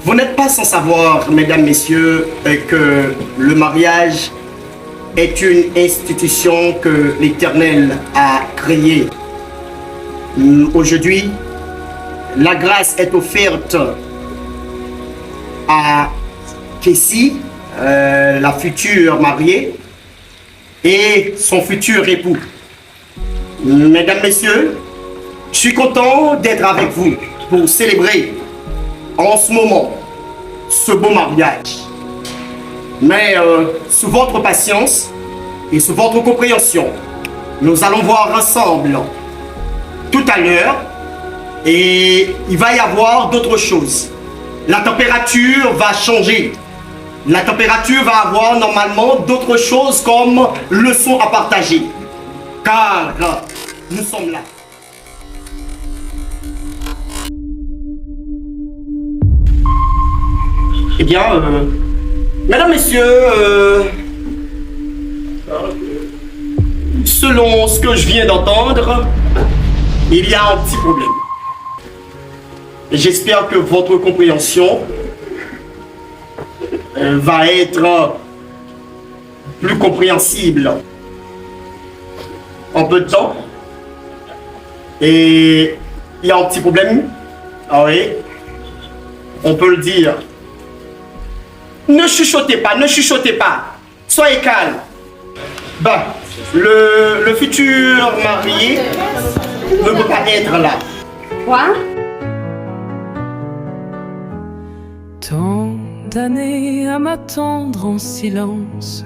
Vous n'êtes pas sans savoir, mesdames, messieurs, que le mariage est une institution que l'Éternel a créée. Aujourd'hui, la grâce est offerte à Kessie, la future mariée, et son futur époux. Mesdames, messieurs, je suis content d'être avec vous pour célébrer en ce moment ce beau mariage. Mais sous votre patience et sous votre compréhension, nous allons voir ensemble tout à l'heure et il va y avoir d'autres choses. La température va changer. La température va avoir normalement d'autres choses comme leçons à partager. Car nous sommes là. Eh bien, mesdames, messieurs, selon ce que je viens d'entendre, il y a un petit problème. J'espère que votre compréhension va être plus compréhensible en peu de temps. Et il y a un petit problème. Ah oui, on peut le dire. Ne chuchotez pas, ne chuchotez pas. Soyez calme. Ben, le futur marié ne peut pas être là. Quoi? Tant d'années à m'attendre en silence,